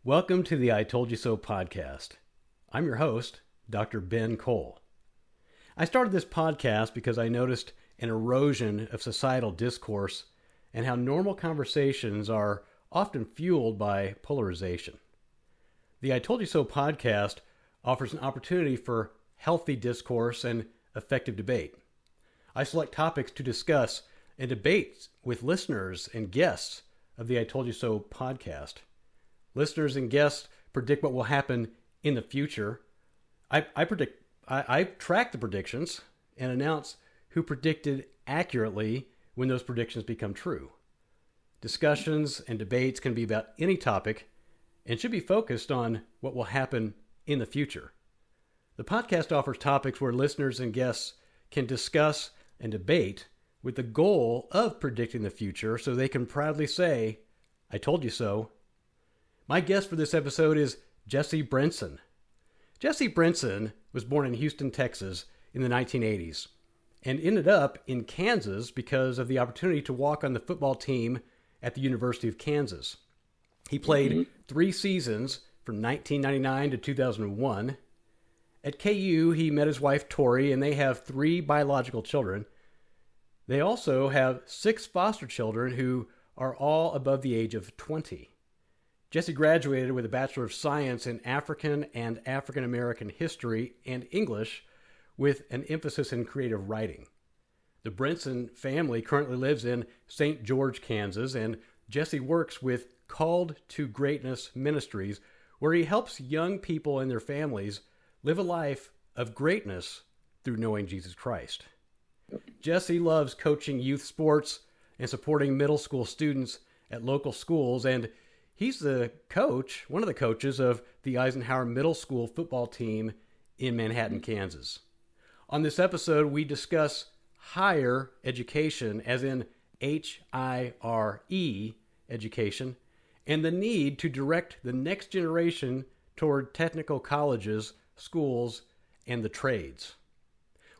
Welcome to the I Told You So podcast. I'm your host, Dr. Ben Kohl. I started this podcast because I noticed an erosion of societal discourse and how normal conversations are often fueled by polarization. The I Told You So podcast offers an opportunity for healthy discourse and effective debate. I select topics to discuss and debate with listeners and guests of the I Told You So podcast. Listeners and guests predict what will happen in the future. I track the predictions and announce who predicted accurately when those predictions become true. Discussions and debates can be about any topic and should be focused on what will happen in the future. The podcast offers topics where listeners and guests can discuss and debate with the goal of predicting the future so they can proudly say, I told you so. My guest for this episode is Jesse Brinson. Jesse Brinson was born in Houston, Texas in the 1980s and ended up in Kansas because of the opportunity to walk on the football team at the University of Kansas. He played 3 seasons from 1999 to 2001. At KU, he met his wife, Tori, and they have 3 biological children. They also have 6 foster children who are all above the age of 20. Jesse graduated with a Bachelor of Science in African and African American History and English with an emphasis in creative writing. The Brinson family currently lives in St. George, Kansas, and Jesse works with Called to Greatness Ministries, where he helps young people and their families live a life of greatness through knowing Jesus Christ. Jesse loves coaching youth sports and supporting middle school students at local schools, and he's one of the coaches of the Eisenhower Middle School football team in Manhattan, Kansas. On this episode, we discuss higher education, as in H-I-R-E education, and the need to direct the next generation toward technical colleges, schools, and the trades.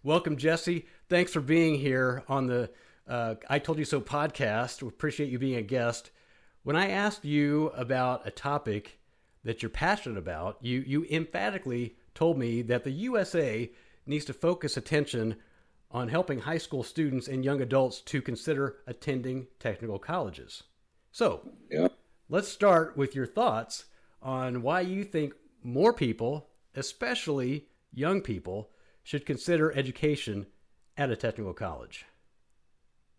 Welcome, Jesse. Thanks for being here on the I Told You So podcast. We appreciate you being a guest. When I asked you about a topic that you're passionate about, you emphatically told me that the USA needs to focus attention on helping high school students and young adults to consider attending technical colleges. So, Let's start with your thoughts on why you think more people, especially young people, should consider education at a technical college.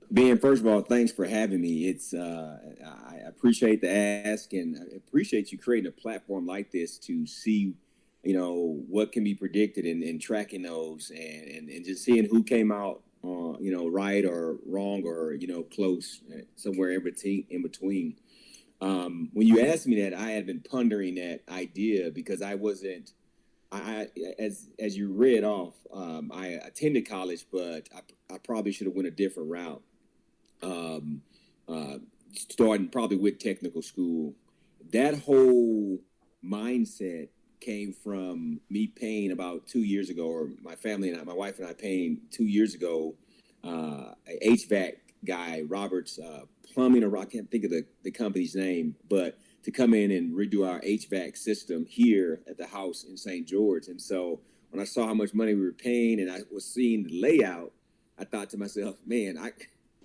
Ben, first of all, thanks for having me. I appreciate the ask, and I appreciate you creating a platform like this to see, what can be predicted and tracking those and just seeing who came out, right or wrong or, close, somewhere in between. When you asked me that, I had been pondering that idea because as you read off, I attended college, but I probably should have went a different route. Starting probably with technical school. That whole mindset came from me paying about 2 years ago, or my wife and I paying 2 years ago, a HVAC guy, Robert's Plumbing, or I can't think of the company's name, but to come in and redo our HVAC system here at the house in St. George. And so when I saw how much money we were paying and I was seeing the layout, I thought to myself, man, I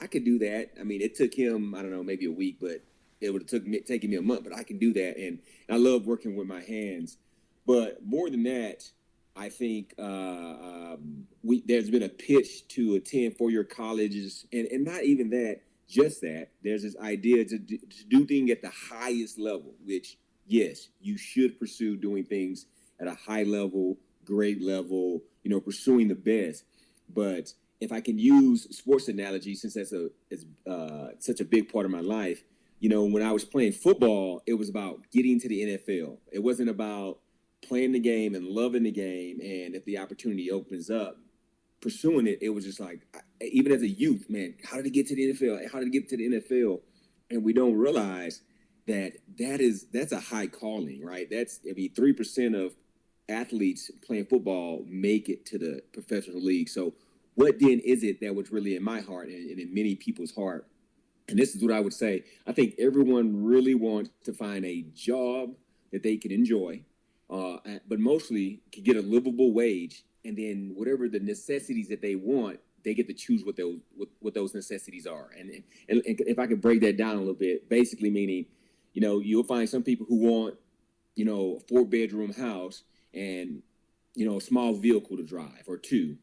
could do that. I mean, it took him, I don't know, maybe a week, but it would have taken me a month, but I can do that. And I love working with my hands. But more than that, I think there's been a pitch to attend 4-year colleges, and not even that, just that. There's this idea to do things at the highest level, which, yes, you should pursue doing things at a high level, grade level, pursuing the best. But if I can use sports analogy, since that's such a big part of my life, when I was playing football, it was about getting to the NFL. It wasn't about playing the game and loving the game. And if the opportunity opens up, pursuing it, it was just like, even as a youth, man, how did it get to the NFL? How did it get to the NFL? And we don't realize that's a high calling, right? 3% of athletes playing football make it to the professional league. So what then is it that was really in my heart and in many people's heart? And this is what I would say. I think everyone really wants to find a job that they can enjoy, but mostly can get a livable wage, and then whatever the necessities that they want, they get to choose what those necessities are. And if I could break that down a little bit, basically meaning, you'll find some people who want, a 4-bedroom house and, a small vehicle to drive or two.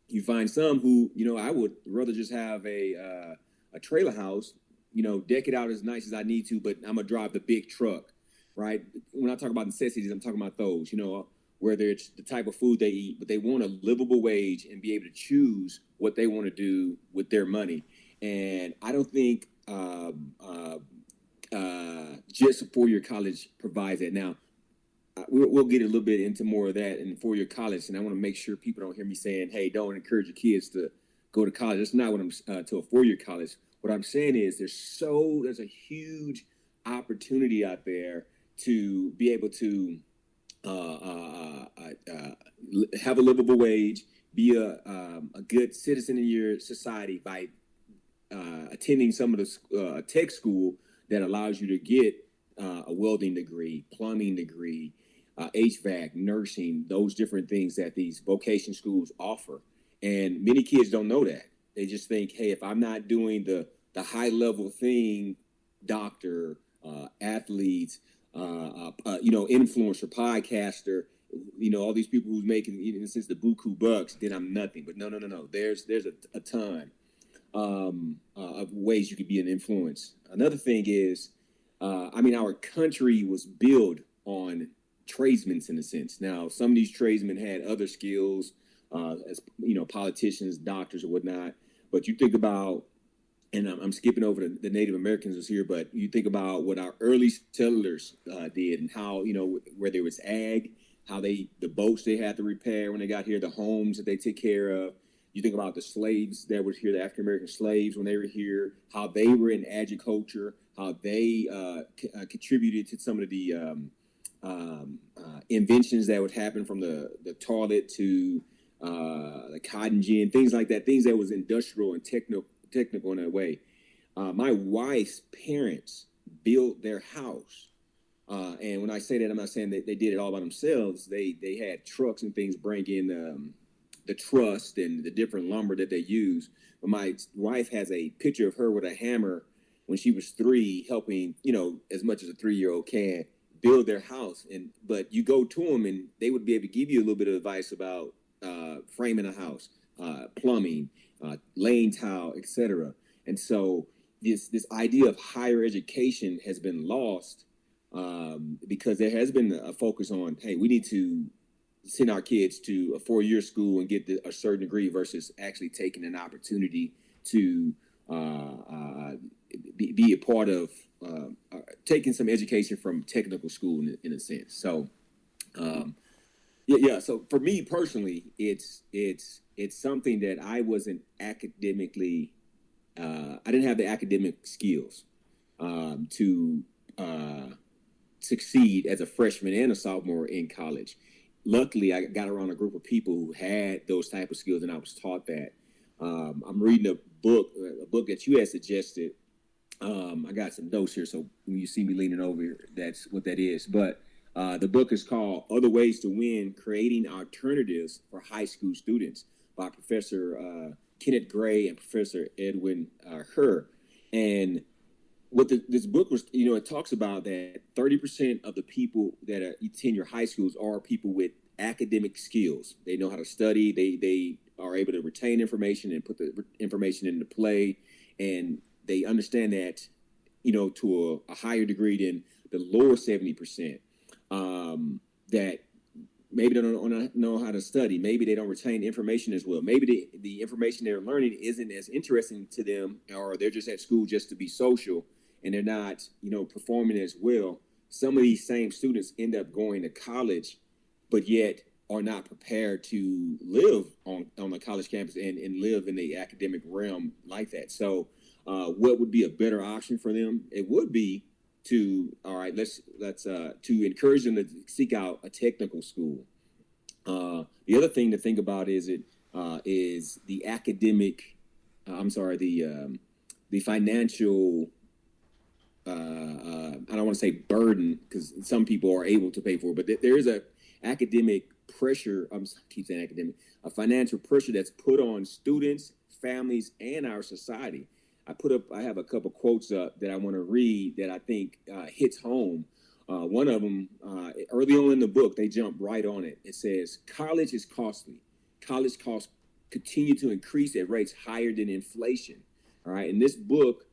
You find some who, I would rather just have a trailer house, deck it out as nice as I need to, but I'm gonna drive the big truck, right? When I talk about necessities, I'm talking about those, whether it's the type of food they eat, but they want a livable wage and be able to choose what they want to do with their money. And I don't think just a 4-year college provides that. Now, we'll get a little bit into more of that in 4-year college, and I want to make sure people don't hear me saying, hey, don't encourage your kids to go to college. That's not what I'm to a 4-year college. What I'm saying is there's a huge opportunity out there to be able to have a livable wage, be a good citizen in your society by attending some of the tech school that allows you to get a welding degree, plumbing degree, HVAC, nursing, those different things that these vocation schools offer. And many kids don't know that. They just think, hey, if I'm not doing the high level thing, doctor, athletes, influencer, podcaster, all these people who's making, since the buku bucks, then I'm nothing. But no. There's a ton of ways you could be an influence. Another thing is, our country was built on tradesmen in a sense. Now, some of these tradesmen had other skills, as politicians, doctors, or whatnot. But you think about, and I'm skipping over the Native Americans was here, but you think about what our early settlers did, and how, where there was ag, how the boats they had to repair when they got here, the homes that they took care of. You think about the slaves that were here, the African American slaves when they were here, how they were in agriculture, how they contributed to some of the inventions that would happen, from the toilet to the cotton gin, things like that, things that was industrial and technical in a way. My wife's parents built their house. And when I say that, I'm not saying that they did it all by themselves. They had trucks and things bring in the truss and the different lumber that they use. But my wife has a picture of her with a hammer when she was 3, helping, as much as a 3-year-old can, build their house. But you go to them and they would be able to give you a little bit of advice about framing a house, plumbing, laying tile, etc. And so this idea of higher education has been lost because there has been a focus on, hey, we need to send our kids to a 4-year school and get a certain degree versus actually taking an opportunity to be a part of taking some education from technical school in a sense. So, So for me personally, it's something that I wasn't academically, I didn't have the academic skills to succeed as a freshman and a sophomore in college. Luckily, I got around a group of people who had those type of skills, and I was taught that. I'm reading a book that you had suggested. I got some notes here, so when you see me leaning over here, that's what that is. But the book is called Other Ways to Win, Creating Alternatives for High School Students by Professor Kenneth Gray and Professor Edwin Herr. And what this book was, it talks about that 30% of the people that attend your high schools are people with academic skills. They know how to study. They are able to retain information and put the information into play. And they understand that, to a higher degree than the lower 70%, that maybe they don't know how to study. Maybe they don't retain information as well. Maybe the information they're learning isn't as interesting to them, or they're just at school just to be social, and they're not, performing as well. Some of these same students end up going to college, but yet are not prepared to live on the college campus and live in the academic realm like that. So what would be a better option for them? It would be to, let's to encourage them to seek out a technical school. The other thing to think about is the academic, the financial I don't want to say burden, because some people are able to pay for it, but there is a academic pressure. Keep saying academic, a financial pressure that's put on students, families, and our society. I have a couple quotes up that I want to read that I think hits home. One of them, early on in the book, they jump right on it. It says, college is costly. College costs continue to increase at rates higher than inflation. All right. In this book,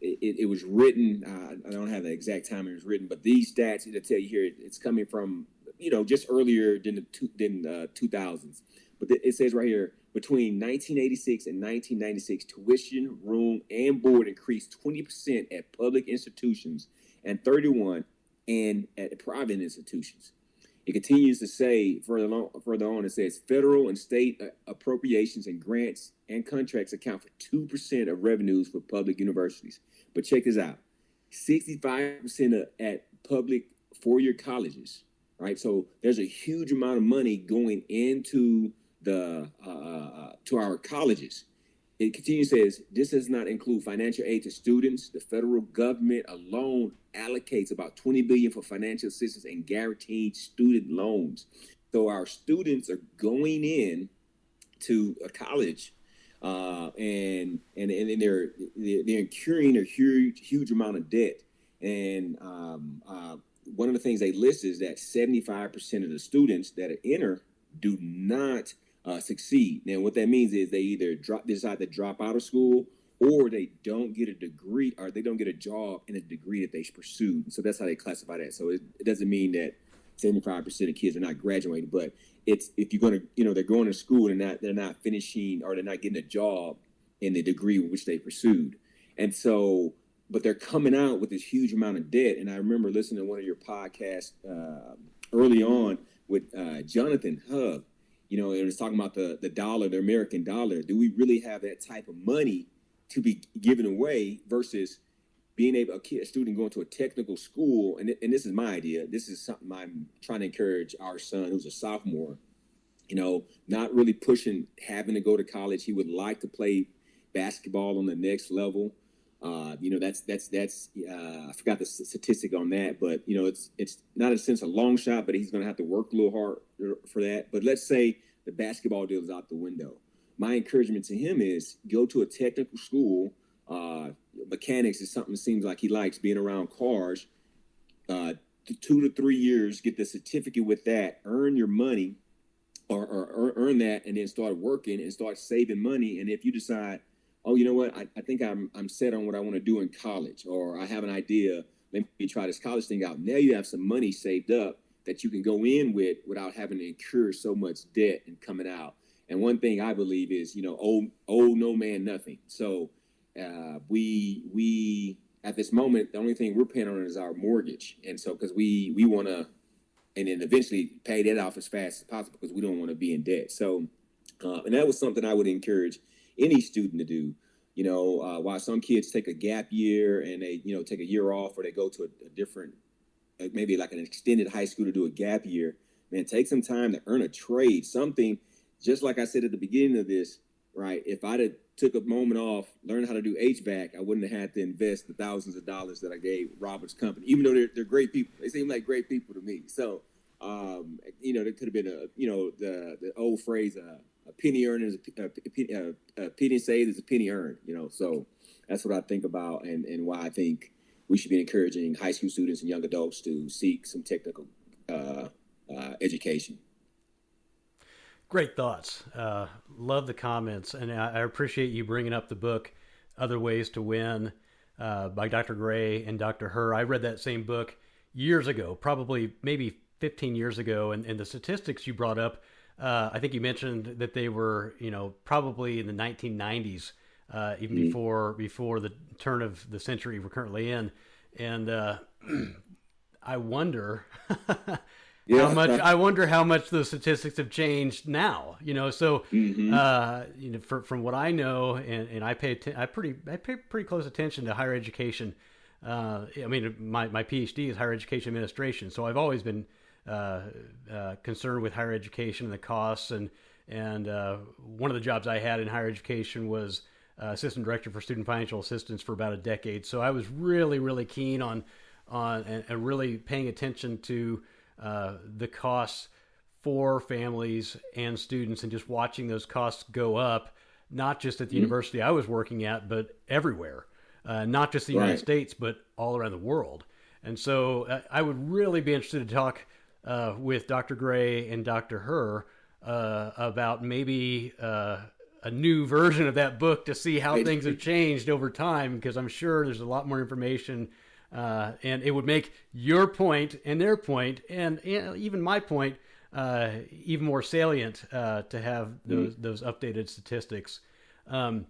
it was written, I don't have the exact time it was written, but these stats, it'll tell you here, it's coming from, just earlier than the 2000s. But it says right here, between 1986 and 1996, tuition, room, and board increased 20% at public institutions and 31% at private institutions. It continues to say further on, it says federal and state appropriations and grants and contracts account for 2% of revenues for public universities. But check this out, 65% at public four-year colleges, right? So there's a huge amount of money going into to our colleges. It continues, says, this does not include financial aid to students. The federal government alone allocates about $20 billion for financial assistance and guaranteed student loans. So our students are going in to a college, and they're incurring a huge amount of debt. And one of the things they list is that 75% of the students that enter do not succeed. Now, what that means is they either decide to drop out of school, or they don't get a degree, or they don't get a job in a degree that they pursued. So that's how they classify that. So it doesn't mean that 75% of kids are not graduating, but it's, if you're going to, they're going to school and they're not finishing, or they're not getting a job in the degree which they pursued. And so, but they're coming out with this huge amount of debt. And I remember listening to one of your podcasts early on with Jonathan Hub. It was talking about the dollar, the American dollar. Do we really have that type of money to be given away versus being able, a student going to a technical school? And this is my idea. This is something I'm trying to encourage our son, who's a sophomore, not really pushing having to go to college. He would like to play basketball on the next level. That's I forgot the statistic on that, but it's not in a sense a long shot, but he's going to have to work a little hard for that. But let's say the basketball deal is out the window. My encouragement to him is go to a technical school. Mechanics is something that seems like he likes, being around cars. 2 to 3 years, get the certificate with that, earn your money, or earn that, and then start working and start saving money. And if you decide, oh, you know what, I think I'm set on what I want to do in college, or I have an idea, let me try this college thing out. Now you have some money saved up that you can go in with without having to incur so much debt and coming out. And one thing I believe is, old no man nothing. So we at this moment, the only thing we're paying on is our mortgage. And so because we want to, and then eventually pay that off as fast as possible, because we don't want to be in debt. So and that was something I would encourage any student to do. While some kids take a gap year and they, take a year off, or they go to a different, maybe like an extended high school to do a gap year, man, take some time to earn a trade, something, just like I said at the beginning of this, right? If I'd have took a moment off, learned how to do HVAC, I wouldn't have had to invest the thousands of dollars that I gave Robert's company, even though they're great people. They seem like great people to me. So, there could have been the old phrase, a penny earned is a penny saved is a penny earned, So that's what I think about, and why I think we should be encouraging high school students and young adults to seek some technical education. Great thoughts. Love the comments, and I appreciate you bringing up the book, Other Ways to Win, by Dr. Gray and Dr. Herr. I read that same book years ago, probably maybe 15 years ago, and the statistics you brought up, I think you mentioned that they were, probably in the 1990s, even before the turn of the century we're currently in. And I wonder how much those statistics have changed now. So from what I know, and I pay pretty close attention to higher education. My PhD is higher education administration, so I've always been concerned with higher education and the costs. And one of the jobs I had in higher education was assistant director for student financial assistance for about a decade. So I was really, really keen on and really paying attention to the costs for families and students, and just watching those costs go up, not just at the university I was working at, but everywhere, not just the United States, but all around the world. And so I would really be interested to talk with Dr. Gray and Dr. Herr about maybe a new version of that book to see how things have changed over time, because I'm sure there's a lot more information, and it would make your point and their point and even my point even more salient to have those updated statistics. So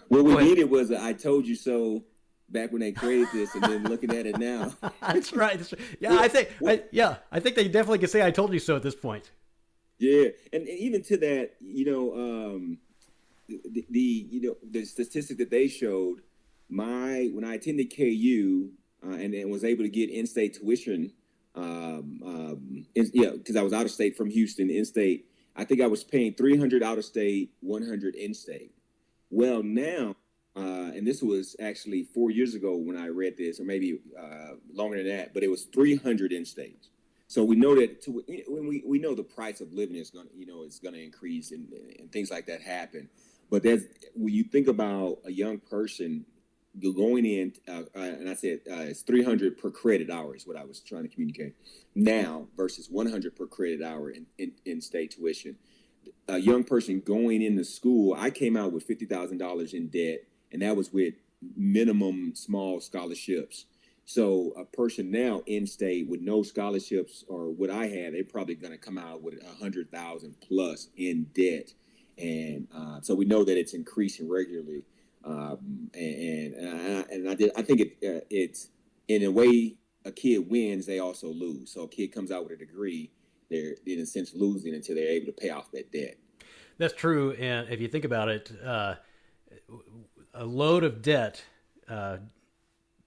what we needed was I told you so back when they created this, and then looking at it now. That's right. Yeah, I think they definitely can say I told you so at this point. Yeah, and even to that, the statistic that they showed, when I attended KU and was able to get in-state tuition, because I was out of state from Houston, in-state, I think I was paying $300 out of state, $100 in-state. Well, now, and this was actually 4 years ago when I read this, or maybe longer than that, but it was $300 in-state. So we know that we know the price of living is going to increase and things like that happen. But when you think about a young person going in, and I said it's 300 per credit hour is what I was trying to communicate now versus 100 per credit hour in state tuition. A young person going into school, I came out with $50,000 in debt, and that was with minimum small scholarships. So a person now in state with no scholarships or what I had, they're probably going to come out with 100,000 plus in debt, and so we know that it's increasing regularly. I think it's in a way a kid wins, they also lose. So a kid comes out with a degree, they're in a sense losing until they're able to pay off that debt. That's true, and if you think about it, a load of debt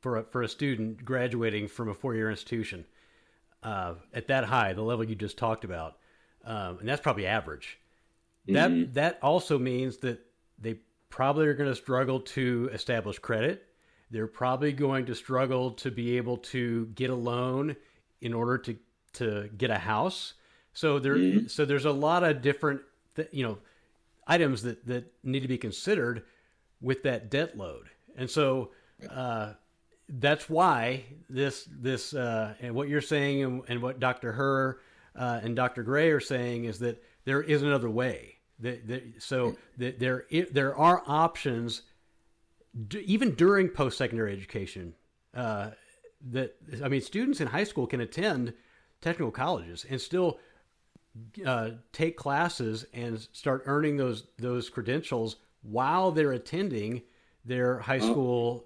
for a student graduating from a 4-year institution at that high, the level you just talked about, and that's probably average. That also means that they probably are going to struggle to establish credit. They're probably going to struggle to be able to get a loan in order to get a house. So there's a lot of different items that need to be considered with that debt load. And so that's why this and what you're saying and what Dr. Herr and Dr. Gray are saying is that there is another way. There are options even during post-secondary education. Students in high school can attend technical colleges and still take classes and start earning those credentials while they're attending their high school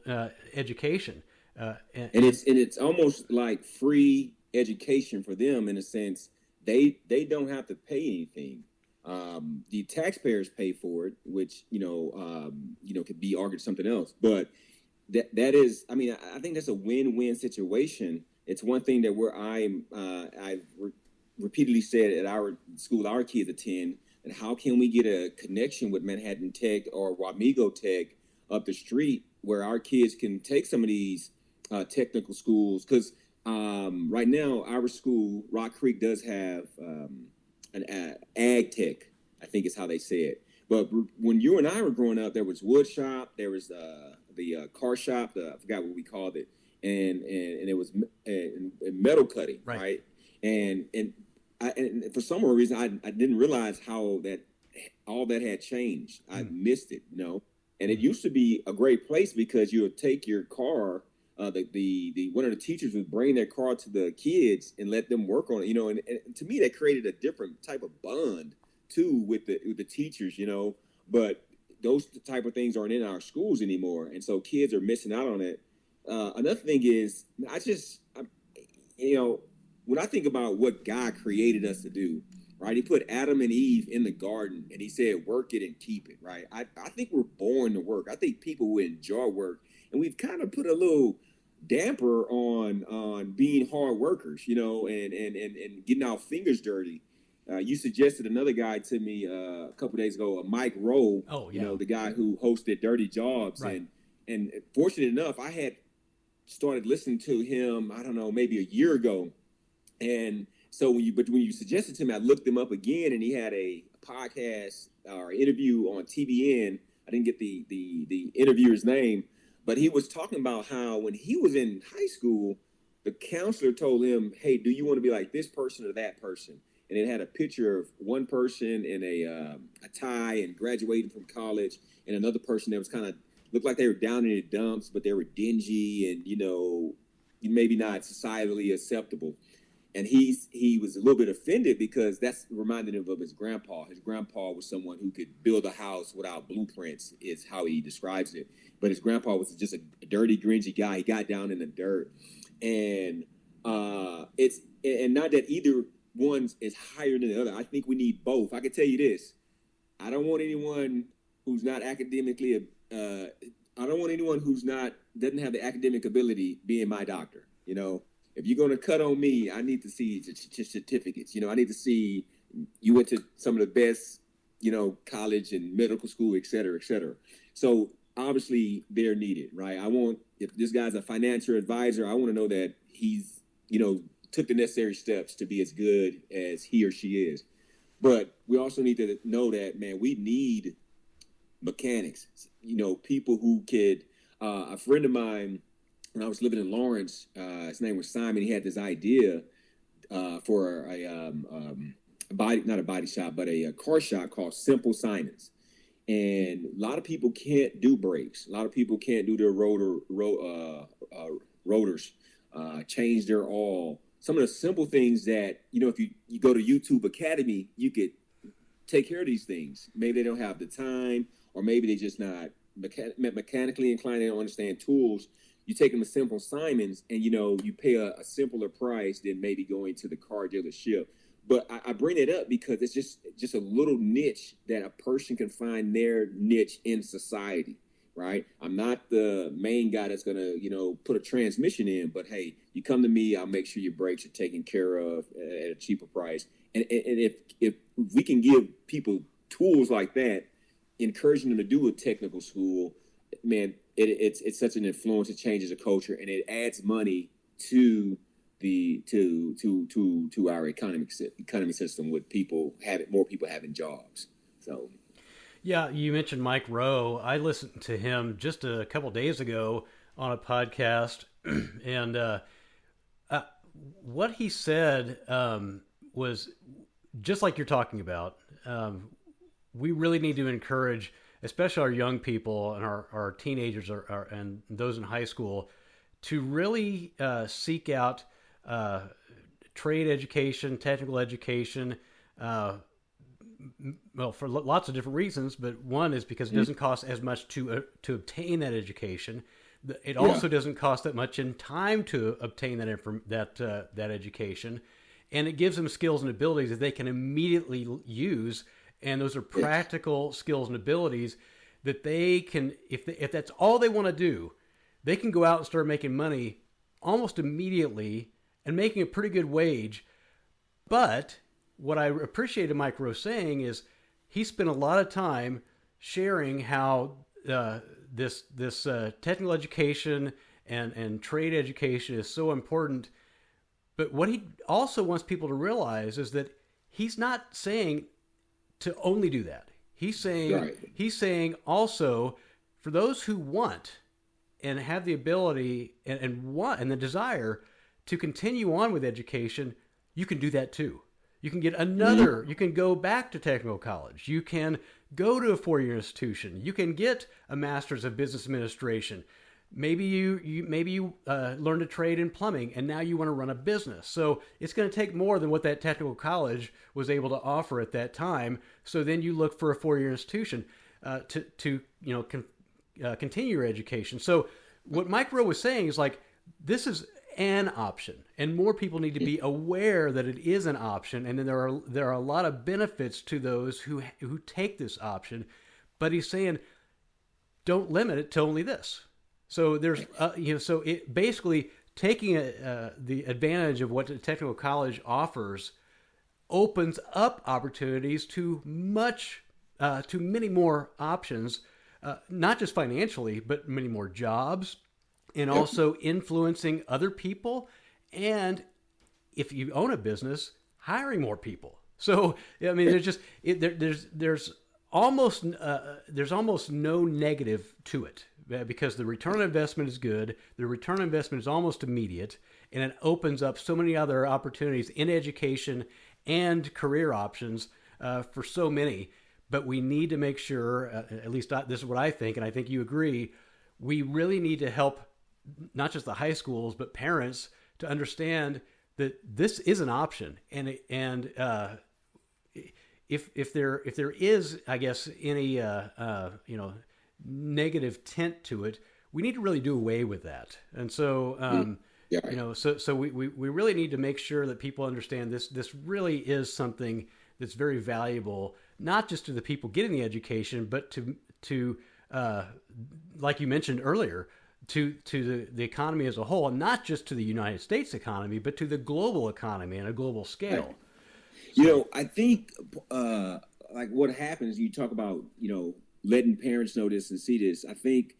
education. And it's almost like free education for them in a sense. They don't have to pay anything. The taxpayers pay for it, which could be argued something else. But that is, I think that's a win-win situation. It's one thing that I've repeatedly said at our school our kids attend, and how can we get a connection with Manhattan Tech or Wamego Tech up the street where our kids can take some of these technical schools? Because right now our school, Rock Creek, does have an ag tech, I think is how they say it. But when you and I were growing up, there was wood shop, there was the car shop, I forgot what we called it, and it was metal cutting, right? And for some reason, I didn't realize how all that had changed. I missed it, And it used to be a great place because you would take your car. The one of the teachers would bring their car to the kids and let them work on it, and to me that created a different type of bond too with the teachers, but those type of things aren't in our schools anymore, and so kids are missing out on it. Another thing is when I think about what God created us to do, right? He put Adam and Eve in the garden and he said, work it and keep it, right? I think we're born to work. I think people who enjoy work, and we've kind of put a little damper on being hard workers, and getting our fingers dirty. You suggested another guy to me a couple days ago, Mike Rowe. Oh, yeah. You know, the guy who hosted Dirty Jobs. Right. And fortunate enough, I had started listening to him, I don't know, maybe a year ago. And so when you suggested to me, I looked him up again, and he had a podcast or interview on TBN. I didn't get the interviewer's name, but he was talking about how when he was in high school, the counselor told him, "Hey, do you want to be like this person or that person?" And it had a picture of one person in a tie and graduating from college, and another person that was kind of looked like they were down in the dumps, but they were dingy and, you know, maybe not societally acceptable. And he was a little bit offended because that's reminded him of his grandpa. His grandpa was someone who could build a house without blueprints, is how he describes it. But his grandpa was just a dirty, grungy guy. He got down in the dirt. And and not that either one is higher than the other. I think we need both. I can tell you this. I don't want anyone who's not academically, doesn't have the academic ability being my doctor, you know. If you're going to cut on me, I need to see certificates. You know, I need to see you went to some of the best, you know, college and medical school, et cetera, et cetera. So obviously they're needed, right? If this guy's a financial advisor, I want to know that he's, you know, took the necessary steps to be as good as he or she is. But we also need to know that, man, we need mechanics, you know, people who could, a friend of mine, when I was living in Lawrence, his name was Simon. He had this idea for not a body shop, but a car shop called Simple Simons. And a lot of people can't do brakes. A lot of people can't do their rotors, change their oil. Some of the simple things that, you know, if you go to YouTube Academy, you could take care of these things. Maybe they don't have the time, or maybe they just not mechanically inclined. They don't understand tools. You take them to Simple Simons, and, you know, you pay a simpler price than maybe going to the car dealership. But I bring it up because it's just a little niche that a person can find their niche in society, right? I'm not the main guy that's going to, you know, put a transmission in, but hey, you come to me, I'll make sure your brakes are taken care of at a cheaper price. And if we can give people tools like that, encouraging them to do a technical school, man, it's such an influence. It changes the culture, and it adds money to our economy system, with more people having jobs. So, yeah, you mentioned Mike Rowe. I listened to him just a couple days ago on a podcast, and what he said was just like you're talking about. We really need to encourage, especially our young people and our teenagers and those in high school, to really seek out trade education, technical education, well, for lots of different reasons, but one is because it doesn't cost as much to obtain that education. It also doesn't cost that much in time to obtain that education, and it gives them skills and abilities that they can immediately use. And those are practical skills and abilities that they can, if that's all they want to do, they can go out and start making money almost immediately and making a pretty good wage. But what I appreciated Mike Rowe saying is he spent a lot of time sharing how this technical education and trade education is so important. But what he also wants people to realize is that he's not saying to only do that. He's saying also, for those who want and have the ability and want and the desire to continue on with education, you can do that too. You can get another, you can go back to technical college. You can go to a four-year institution. You can get a master's of business administration. Maybe you learned a trade in plumbing, and now you want to run a business. So it's going to take more than what that technical college was able to offer at that time. So then you look for a four-year institution to continue your education. So what Mike Rowe was saying is, like, this is an option, and more people need to be aware that it is an option. And then there are a lot of benefits to those who take this option. But he's saying, don't limit it to only this. So there's, so it basically taking the advantage of what the technical college offers opens up opportunities to many more options, not just financially, but many more jobs, and also influencing other people. And if you own a business, hiring more people. So I mean, there's almost no negative to it, because the return on investment is good. The return on investment is almost immediate, and it opens up so many other opportunities in education and career options for so many. But we need to make sure, at least this is what I think, and I think you agree, we really need to help not just the high schools, but parents to understand that this is an option. And if there is, I guess, any negative tint to it, we need to really do away with that. And so so we really need to make sure that people understand this really is something that's very valuable, not just to the people getting the education, but to like you mentioned earlier, to the economy as a whole, and not just to the United States economy, but to the global economy on a global scale. Right. You know, I think like what happens, you talk about, letting parents know this and see this. I think,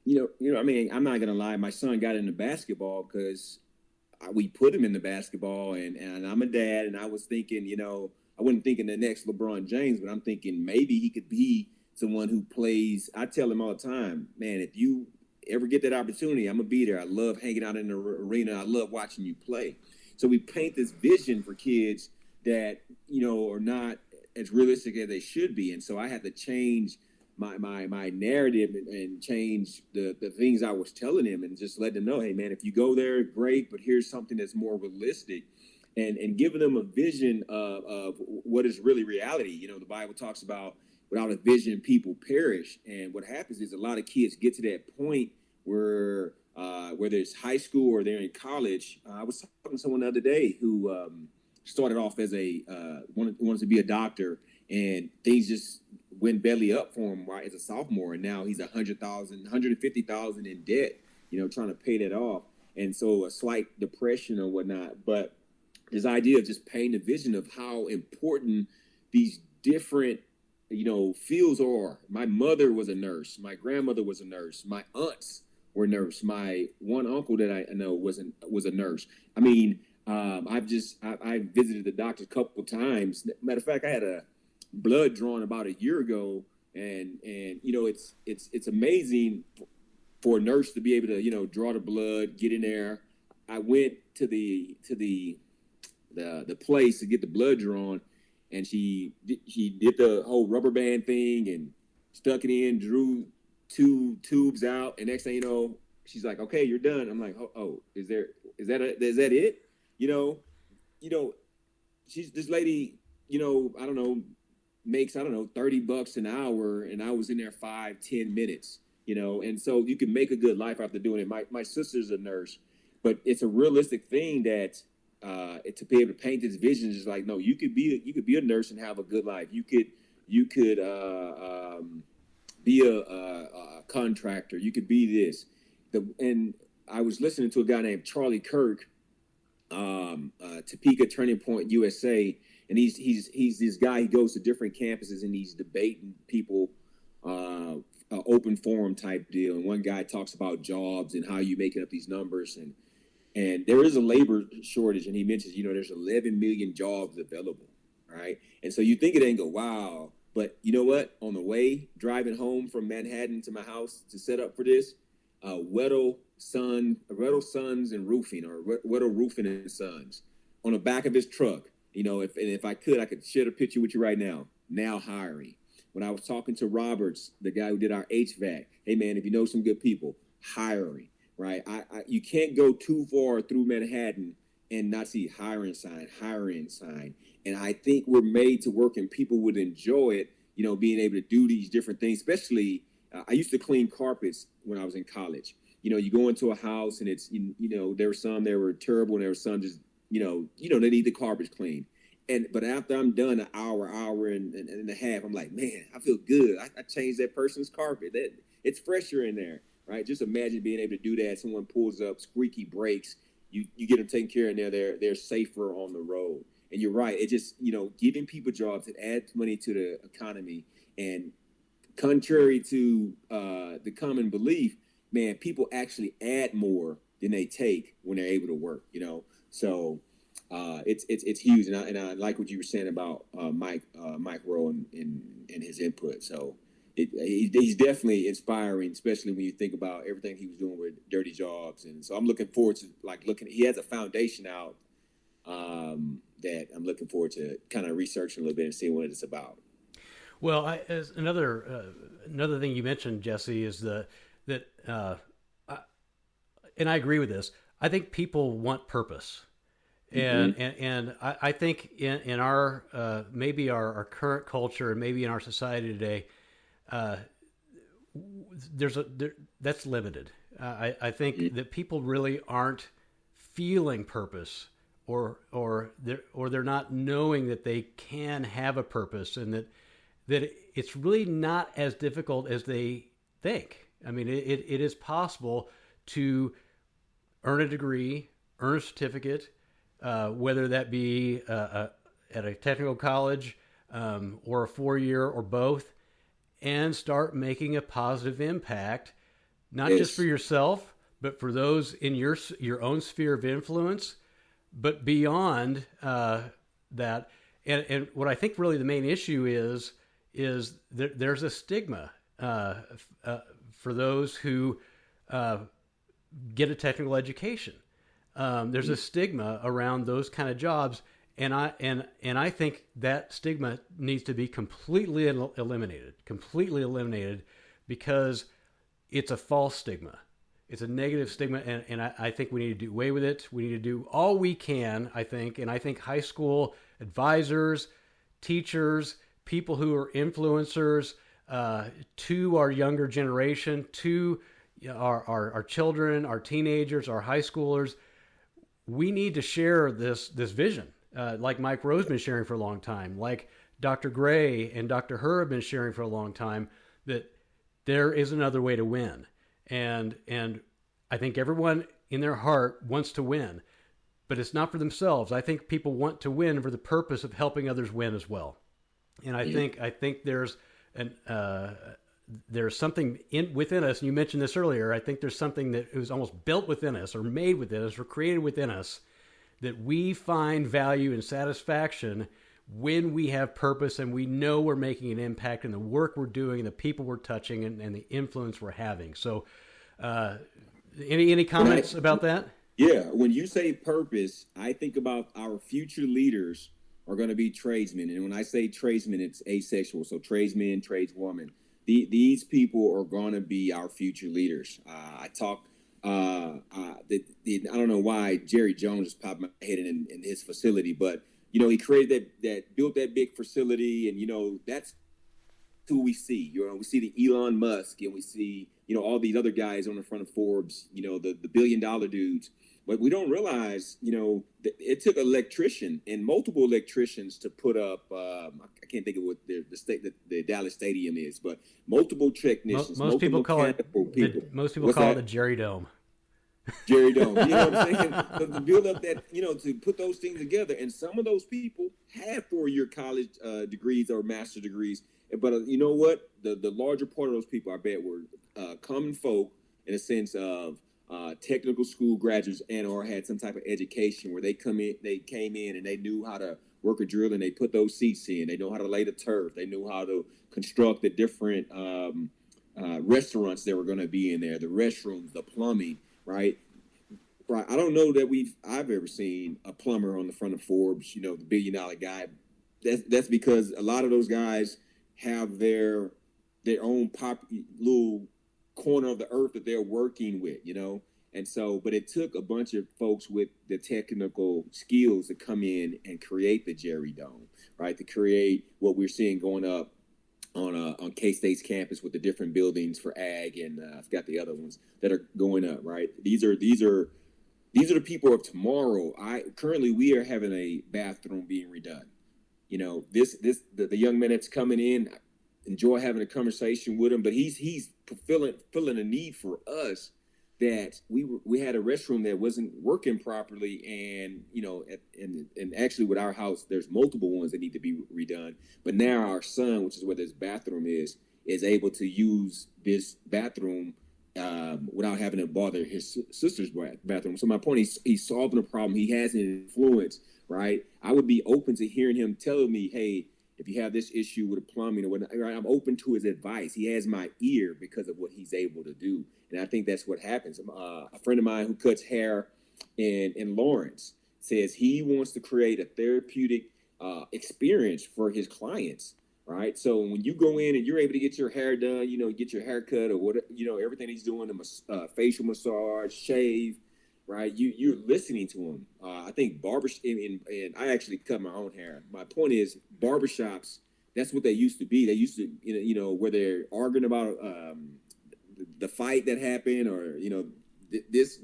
I mean, I'm not going to lie. My son got into basketball because we put him in the basketball, and I'm a dad, and I was thinking, I wasn't thinking the next LeBron James, but I'm thinking maybe he could be someone who plays. I tell him all the time, man, if you ever get that opportunity, I'm going to be there. I love hanging out in the arena. I love watching you play. So we paint this vision for kids that, are not as realistic as they should be. And so I had to change my narrative and change the things I was telling him, and just let them know, hey, man, if you go there, great, but here's something that's more realistic, and giving them a vision of what is really reality. The Bible talks about without a vision, people perish. And what happens is a lot of kids get to that point where whether it's high school or they're in college. I was talking to someone the other day who started off as wanted to be a doctor, and things just went belly up for him right as a sophomore, and now he's $150,000 in debt, trying to pay that off, and so a slight depression or whatnot. But this idea of just painting a vision of how important these different fields are. My mother was a nurse. My grandmother was a nurse. My aunts were nurse. My one uncle that I know was a nurse. I mean, I visited the doctor a couple of times. Matter of fact, I had a blood drawn about a year ago, and it's amazing for a nurse to be able to draw the blood, get in there. I went to the place to get the blood drawn, and she did the whole rubber band thing and stuck it in, drew 2 tubes out, and next thing you know, she's like, "Okay, you're done." I'm like, "Oh, is that it?" She's this lady, I don't know, makes $30 an hour, and I was in there 5-10 minutes, and so you can make a good life after doing it. My sister's a nurse, but it's a realistic thing that to be able to paint this vision is like, no, you could be a nurse and have a good life. You could be a contractor. You could be this. And I was listening to a guy named Charlie Kirk, Topeka Turning Point USA, and he's this guy. He goes to different campuses and he's debating people, open forum type deal. And one guy talks about jobs and how you making up these numbers, and there is a labor shortage, and he mentions, there's 11 million jobs available, right? And so you think it ain't go, wow, but you know what? On the way, driving home from Manhattan to my house to set up for this, Weddle Sons and Roofing, or Weddle Roofing and Sons, on the back of his truck. If I could share a picture with you right now. Now hiring. When I was talking to Roberts, the guy who did our HVAC, hey man, if you know some good people, hiring. Right, you can't go too far through Manhattan and not see hiring sign. And I think we're made to work, and people would enjoy it. Being able to do these different things. Especially, I used to clean carpets when I was in college. You go into a house and it's there were some that were terrible, and there were some just they need the carpets cleaned. But after I'm done an hour and a half, I'm like, man, I feel good. I changed that person's carpet. It's fresher in there. Right, just imagine being able to do that. Someone pulls up, squeaky brakes, you get them taken care of, and they're safer on the road. And you're right. It just, giving people jobs that adds money to the economy. And contrary to the common belief, man, people actually add more than they take when they're able to work, So it's huge. And I like what you were saying about Mike Rowe and his input. So he's definitely inspiring, especially when you think about everything he was doing with Dirty Jobs. And so I'm looking forward to he has a foundation out that I'm looking forward to kind of researching a little bit and seeing what it's about. Well, as another thing you mentioned, Jesse, is and I agree with this. I think people want purpose, and I think in our maybe our current culture and maybe in our society today, that's limited. I think that people really aren't feeling purpose, or they're not knowing that they can have a purpose, and that it's really not as difficult as they think. I mean, it is possible to earn a degree, earn a certificate, whether that be at a technical college or a 4-year or both, and start making a positive impact, not just for yourself, but for those in your own sphere of influence, but beyond that. And what I think really the main issue is that there's a stigma for those who get a technical education. There's a stigma around those kind of jobs, and I think that stigma needs to be completely eliminated, because it's a false stigma. It's a negative stigma, and I think we need to do away with it. We need to do all we can, I think, and I think high school advisors, teachers, people who are influencers to our younger generation, to our children, our teenagers, our high schoolers, we need to share this vision, like Mike Rowe's been sharing for a long time, like Dr. Gray and Dr. Herr have been sharing for a long time, that there is another way to win. And I think everyone in their heart wants to win, but it's not for themselves. I think people want to win for the purpose of helping others win as well. And I think there's something within us, and you mentioned this earlier. I think there's something that was almost built within us, or made within us, or created within us, that we find value and satisfaction when we have purpose and we know we're making an impact in the work we're doing, the people we're touching, and the influence we're having. So, any comments about that? Yeah, when you say purpose, I think about our future leaders are going to be tradesmen. And when I say tradesmen, it's asexual. So tradesmen, tradeswomen. These people are going to be our future leaders. I don't know why Jerry Jones just popped my head in his facility, but, he created built that big facility, and, that's who we see. We see the Elon Musk, and we see, all these other guys on the front of Forbes, the $1 billion dudes. But we don't realize, it took an electrician and multiple electricians to put up. I can't think of what the Dallas Stadium is, but multiple technicians. Most people call it the Jerry Dome. Jerry Dome. You know what I'm saying? So to build up that, to put those things together, and some of those people have 4-year college degrees or master degrees. But you know what? The larger part of those people, I bet, were common folk in a sense of technical school graduates or had some type of education where they came in and they knew how to work a drill, and they put those seats in. They know how to lay the turf. They knew how to construct the different restaurants that were going to be in there, the restrooms, the plumbing, right? Right. I don't know that I've ever seen a plumber on the front of Forbes, the $1 billion guy. That's because a lot of those guys have their own little corner of the earth that they're working with, And so, but it took a bunch of folks with the technical skills to come in and create the Jerry Dome, right? To create what we're seeing going up on K-State's campus with the different buildings for ag, and I forgot the other ones that are going up, right? These are the people of tomorrow. Currently we are having a bathroom being redone. The young man that's coming in, enjoy having a conversation with him, but he's fulfilling a need for us that we had a restroom that wasn't working properly, and and actually with our house there's multiple ones that need to be redone, but now our son, which is where this bathroom is able to use this bathroom without having to bother his sister's bathroom. So my point is, he's solving a problem. He has an influence, right? I would be open to hearing him telling me, hey, if you have this issue with plumbing or whatnot, right, I'm open to his advice. He has my ear because of what he's able to do. And I think that's what happens. A friend of mine who cuts hair in Lawrence says he wants to create a therapeutic experience for his clients, right? So when you go in and you're able to get your hair done, get your hair cut or what, everything he's doing, the facial massage, shave, right? You're listening to him. I think and I actually cut my own hair. My point is, barbershops, that's what they used to be. They used to, where they're arguing about the fight that happened, or this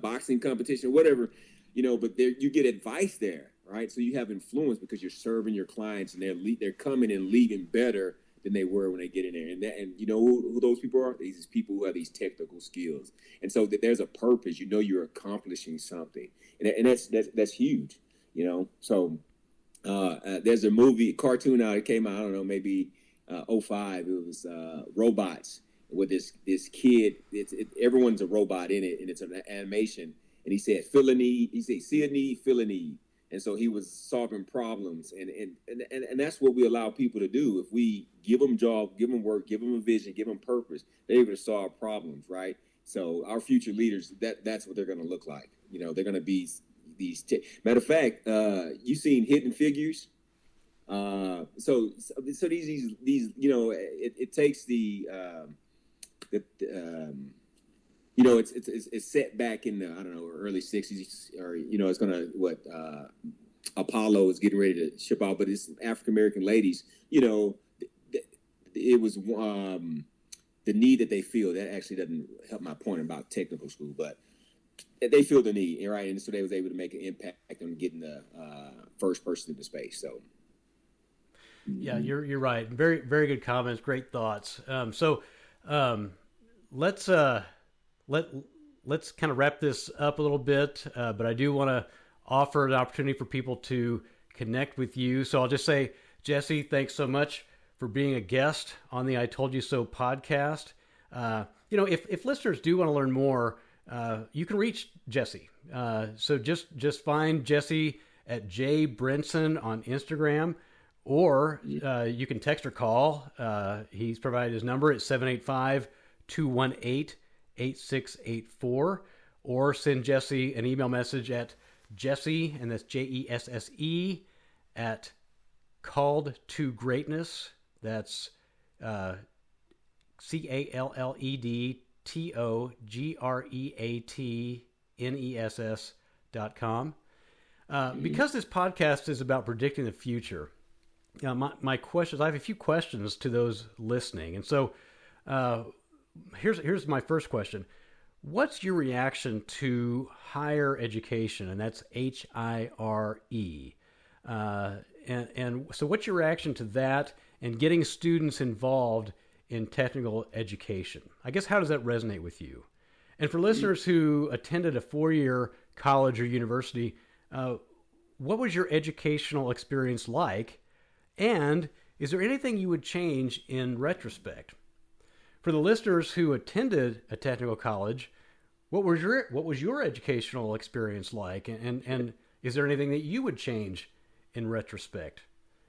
boxing competition, whatever, but there you get advice there, right? So you have influence because you're serving your clients, and they're coming and leaving better than they were when they get in there. And you know who those people are? These people who have these technical skills. And so there's a purpose. You're accomplishing something, and that's huge. So there's a cartoon out. It came out, I don't know, maybe 05. It was robots with this kid. Everyone's a robot in it, and it's an animation. And he said, feel a need. He said, see a need, feel a need. And so he was solving problems, and that's what we allow people to do. If we give them job, give them work, give them a vision, give them purpose, they're able to solve problems, right? So our future leaders, that's what they're going to look like. They're going to be these. Matter of fact, you've seen Hidden Figures. So these it takes it's set back in the, I don't know, early 60s, or it's gonna Apollo is getting ready to ship out, but it's African American ladies. It was the need that they feel. That actually doesn't help my point about technical school, but they feel the need, right? And so they was able to make an impact on getting the first person into space. So. Yeah, you're right. Very, very good comments. Great thoughts. Let's kind of wrap this up a little bit, but I do want to offer an opportunity for people to connect with you. So I'll just say, Jesse, thanks so much for being a guest on the I Told You So podcast. If listeners do want to learn more, you can reach Jesse. So just find Jesse at J Brinson on Instagram, or you can text or call. He's provided his number at 785-218-8684, or send Jesse an email message at Jesse, and that's JESSE, at Called to Greatness. That's CALLEDTOGREATNESS.com. Because this podcast is about predicting the future, my questions, I have a few questions to those listening. And so here's my first question. What's your reaction to higher education? And that's HIRE. And so what's your reaction to that and getting students involved in technical education? I guess, how does that resonate with you? And for listeners who attended a 4-year college or university, what was your educational experience like? And is there anything you would change in retrospect? For the listeners who attended a technical college, what was your educational experience like? And is there anything that you would change in retrospect?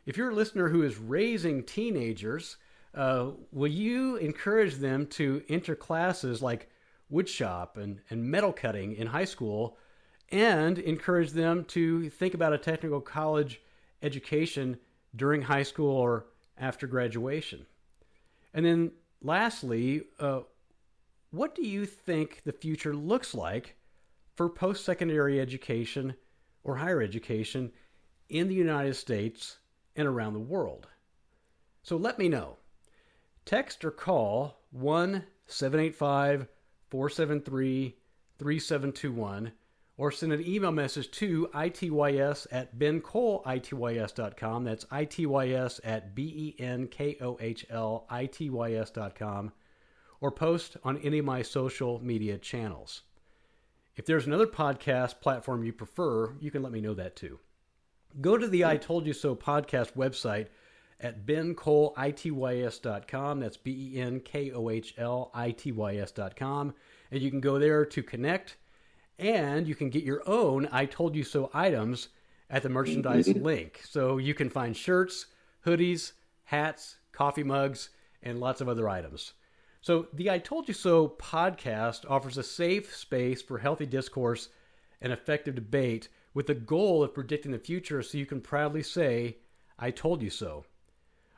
If you're a listener who is raising teenagers, will you encourage them to enter classes like woodshop and metal cutting in high school, and encourage them to think about a technical college education during high school or after graduation? And then lastly, what do you think the future looks like for post-secondary education or higher education in the United States and around the world? So let me know. Text or call 1-785-473-3721, or send an email message to ITYS at BenKohlITYS.com. That's ITYS at BenKohlITYS.com. or post on any of my social media channels. If there's another podcast platform you prefer, you can let me know that too. Go to the I Told You So podcast website at BenKohlITYS.com. That's BenKohlITYS.com. And you can go there to connect, and you can get your own I Told You So items at the merchandise link. So you can find shirts, hoodies, hats, coffee mugs, and lots of other items. So the I Told You So podcast offers a safe space for healthy discourse and effective debate with the goal of predicting the future so you can proudly say, I told you so.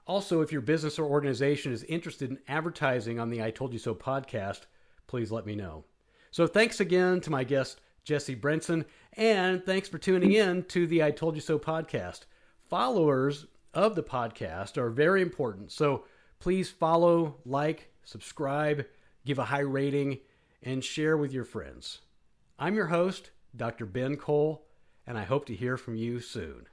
Also, if your business or organization is interested in advertising on the I Told You So podcast, please let me know. So thanks again to my guest, Jesse Brinson, and thanks for tuning in to the I Told You So podcast. Followers of the podcast are very important, so please follow, like, subscribe, give a high rating, and share with your friends. I'm your host, Dr. Ben Kohl, and I hope to hear from you soon.